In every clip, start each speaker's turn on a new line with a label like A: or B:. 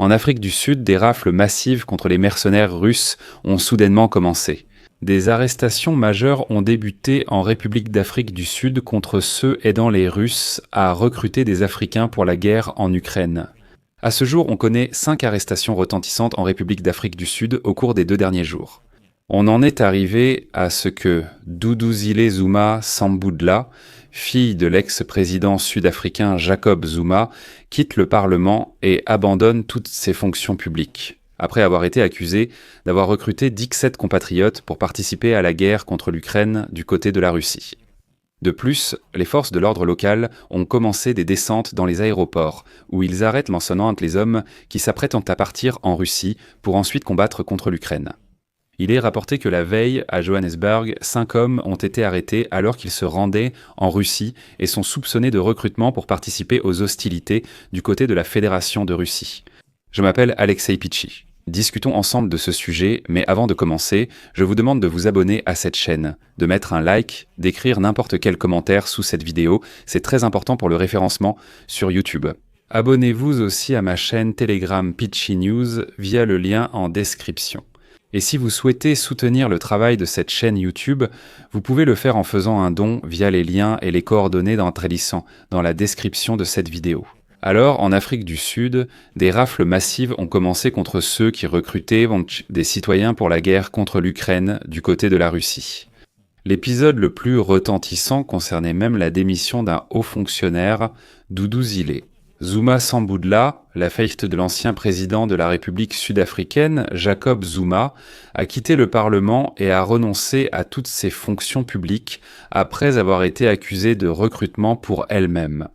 A: En Afrique du Sud, des rafles massives contre les mercenaires russes ont soudainement commencé. Des arrestations majeures ont débuté en République d'Afrique du Sud contre ceux aidant les Russes à recruter des Africains pour la guerre en Ukraine. À ce jour, on connaît 5 arrestations retentissantes en République d'Afrique du Sud au cours des 2 derniers jours. On en est arrivé à ce que Duduzile Zuma Sambudla, fille de l'ex-président sud-africain Jacob Zuma, quitte le Parlement et abandonne toutes ses fonctions publiques, après avoir été accusée d'avoir recruté 17 compatriotes pour participer à la guerre contre l'Ukraine du côté de la Russie. De plus, les forces de l'ordre local ont commencé des descentes dans les aéroports, où ils arrêtent l'ensonnante les hommes qui s'apprêtent à partir en Russie pour ensuite combattre contre l'Ukraine. Il est rapporté que la veille, à Johannesburg, 5 hommes ont été arrêtés alors qu'ils se rendaient en Russie et sont soupçonnés de recrutement pour participer aux hostilités du côté de la Fédération de Russie. Je m'appelle Alexei Pichi. Discutons ensemble de ce sujet, mais avant de commencer, je vous demande de vous abonner à cette chaîne, de mettre un like, d'écrire n'importe quel commentaire sous cette vidéo, c'est très important pour le référencement sur YouTube. Abonnez-vous aussi à ma chaîne Telegram Pichi News via le lien en description. Et si vous souhaitez soutenir le travail de cette chaîne YouTube, vous pouvez le faire en faisant un don via les liens et les coordonnées d'Entrelissant dans la description de cette vidéo. Alors, en Afrique du Sud, des rafles massives ont commencé contre ceux qui recrutaient des citoyens pour la guerre contre l'Ukraine du côté de la Russie. L'épisode le plus retentissant concernait même la démission d'un haut fonctionnaire, Duduzile. Zuma Sambudla, la fille de l'ancien président de la République sud-africaine, Jacob Zuma, a quitté le Parlement et a renoncé à toutes ses fonctions publiques après avoir été accusée de recrutement pour elle-même.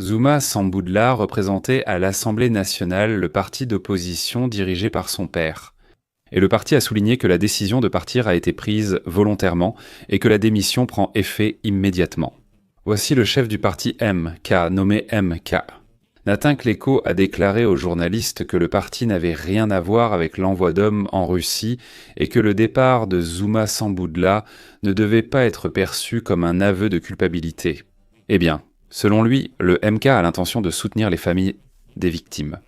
A: Zuma Sambudla représentait à l'Assemblée nationale le parti d'opposition dirigé par son père. Et le parti a souligné que la décision de partir a été prise volontairement et que la démission prend effet immédiatement. Voici le chef du parti MK, nommé MK. Nathan Kleko a déclaré aux journalistes que le parti n'avait rien à voir avec l'envoi d'hommes en Russie et que le départ de Zuma Sambudla ne devait pas être perçu comme un aveu de culpabilité. Eh bien, selon lui, le MK a l'intention de soutenir les familles des victimes.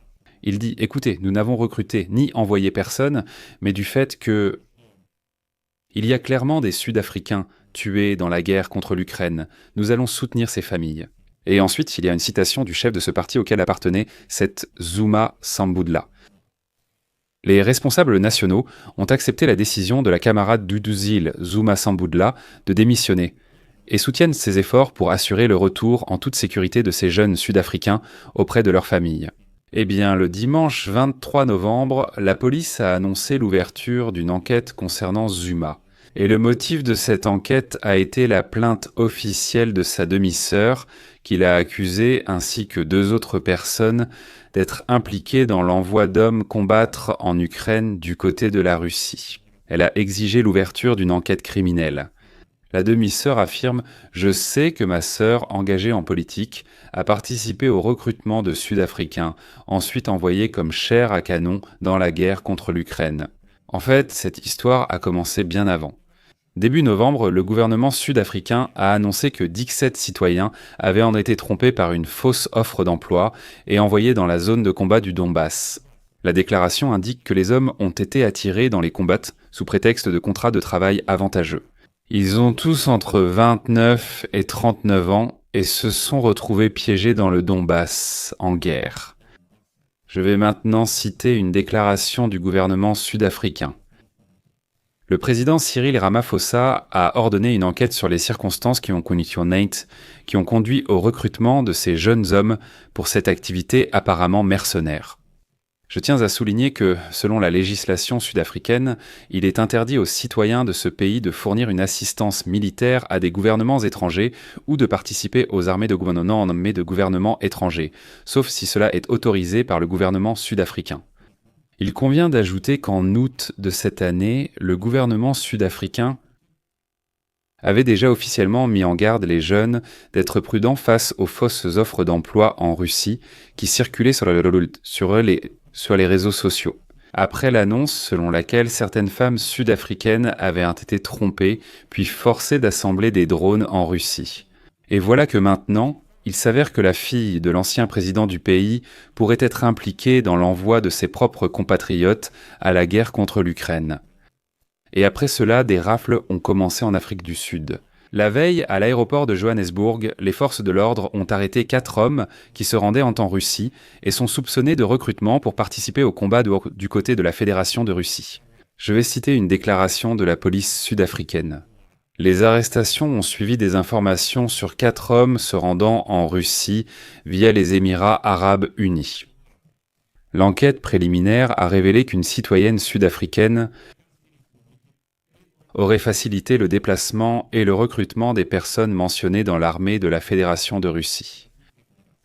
A: Il dit « Écoutez, nous n'avons recruté ni envoyé personne, mais du fait que il y a clairement des Sud-Africains tués dans la guerre contre l'Ukraine. Nous allons soutenir ces familles. » Et ensuite, il y a une citation du chef de ce parti auquel appartenait cette Zuma Sambudla. Les responsables nationaux ont accepté la décision de la camarade Duduzile Zuma Sambudla de démissionner et soutiennent ses efforts pour assurer le retour en toute sécurité de ces jeunes Sud-Africains auprès de leurs familles. Eh bien, le dimanche 23 novembre, la police a annoncé l'ouverture d'une enquête concernant Zuma. Et le motif de cette enquête a été la plainte officielle de sa demi-sœur, qu'il a accusée, ainsi que 2 autres personnes, d'être impliquées dans l'envoi d'hommes combattre en Ukraine du côté de la Russie. Elle a exigé l'ouverture d'une enquête criminelle. La demi-sœur affirme « Je sais que ma sœur, engagée en politique, a participé au recrutement de Sud-Africains, ensuite envoyés comme chair à canon dans la guerre contre l'Ukraine. » En fait, cette histoire a commencé bien avant. Début novembre, le gouvernement sud-africain a annoncé que 17 citoyens avaient en été trompés par une fausse offre d'emploi et envoyés dans la zone de combat du Donbass. La déclaration indique que les hommes ont été attirés dans les combats sous prétexte de contrats de travail avantageux. Ils ont tous entre 29 et 39 ans et se sont retrouvés piégés dans le Donbass, en guerre. Je vais maintenant citer une déclaration du gouvernement sud-africain. Le président Cyril Ramaphosa a ordonné une enquête sur les circonstances qui ont conduit au recrutement de ces jeunes hommes pour cette activité apparemment mercenaire. Je tiens à souligner que, selon la législation sud-africaine, il est interdit aux citoyens de ce pays de fournir une assistance militaire à des gouvernements étrangers ou de participer aux armées de gouvernements étrangers, sauf si cela est autorisé par le gouvernement sud-africain. Il convient d'ajouter qu'en août de cette année, le gouvernement sud-africain avait déjà officiellement mis en garde les jeunes d'être prudents face aux fausses offres d'emploi en Russie qui circulaient sur les réseaux sociaux. Après l'annonce selon laquelle certaines femmes sud-africaines avaient été trompées puis forcées d'assembler des drones en Russie. Et voilà que maintenant, il s'avère que la fille de l'ancien président du pays pourrait être impliquée dans l'envoi de ses propres compatriotes à la guerre contre l'Ukraine. Et après cela, des rafles ont commencé en Afrique du Sud. La veille, à l'aéroport de Johannesburg, les forces de l'ordre ont arrêté 4 hommes qui se rendaient en Russie et sont soupçonnés de recrutement pour participer au combat du côté de la Fédération de Russie. Je vais citer une déclaration de la police sud-africaine. Les arrestations ont suivi des informations sur 4 hommes se rendant en Russie via les Émirats arabes unis. L'enquête préliminaire a révélé qu'une citoyenne sud-africaine aurait facilité le déplacement et le recrutement des personnes mentionnées dans l'armée de la Fédération de Russie.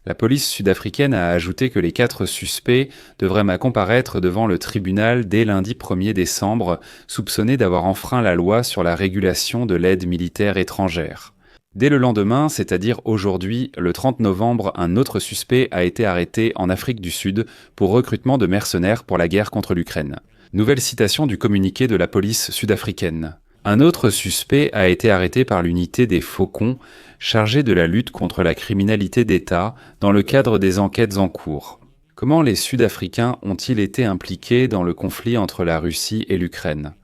A: La police sud-africaine a ajouté que les 4 suspects devraient comparaître devant le tribunal dès lundi 1er décembre, soupçonnés d'avoir enfreint la loi sur la régulation de l'aide militaire étrangère. Dès le lendemain, c'est-à-dire aujourd'hui, le 30 novembre, un autre suspect a été arrêté en Afrique du Sud pour recrutement de mercenaires pour la guerre contre l'Ukraine. Nouvelle citation du communiqué de la police sud-africaine. Un autre suspect a été arrêté par l'unité des Faucons, chargée de la lutte contre la criminalité d'État dans le cadre des enquêtes en cours. Comment les Sud-Africains ont-ils été impliqués dans le conflit entre la Russie et l'Ukraine ?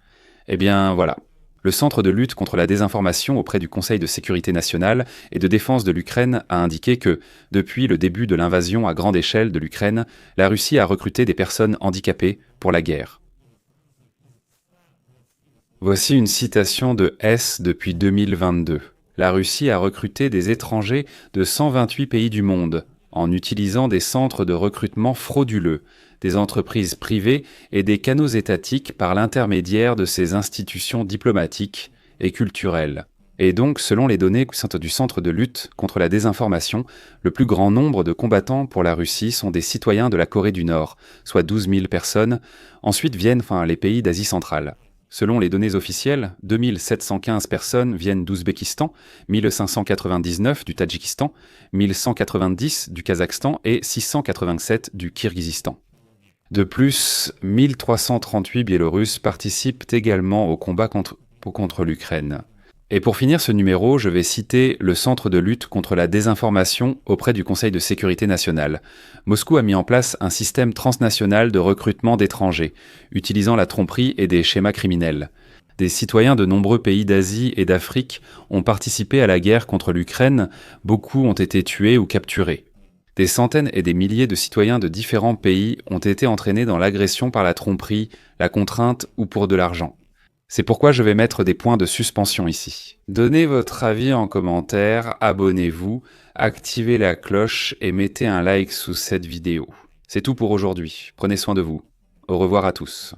A: Eh bien voilà. Le Centre de lutte contre la désinformation auprès du Conseil de sécurité nationale et de défense de l'Ukraine a indiqué que, depuis le début de l'invasion à grande échelle de l'Ukraine, la Russie a recruté des personnes handicapées pour la guerre. Voici une citation de S depuis 2022. La Russie a recruté des étrangers de 128 pays du monde, en utilisant des centres de recrutement frauduleux, des entreprises privées et des canaux étatiques par l'intermédiaire de ces institutions diplomatiques et culturelles. Et donc, selon les données du Centre de lutte contre la désinformation, le plus grand nombre de combattants pour la Russie sont des citoyens de la Corée du Nord, soit 12 000 personnes. Ensuite viennent les pays d'Asie centrale. Selon les données officielles, 2715 personnes viennent d'Ouzbékistan, 1599 du Tadjikistan, 1190 du Kazakhstan et 687 du Kirghizistan. De plus, 1338 Biélorusses participent également au combat contre l'Ukraine. Et pour finir ce numéro, je vais citer le Centre de lutte contre la désinformation auprès du Conseil de sécurité nationale. Moscou a mis en place un système transnational de recrutement d'étrangers, utilisant la tromperie et des schémas criminels. Des citoyens de nombreux pays d'Asie et d'Afrique ont participé à la guerre contre l'Ukraine, beaucoup ont été tués ou capturés. Des centaines et des milliers de citoyens de différents pays ont été entraînés dans l'agression par la tromperie, la contrainte ou pour de l'argent. C'est pourquoi je vais mettre des points de suspension ici. Donnez votre avis en commentaire, abonnez-vous, activez la cloche et mettez un like sous cette vidéo. C'est tout pour aujourd'hui. Prenez soin de vous. Au revoir à tous.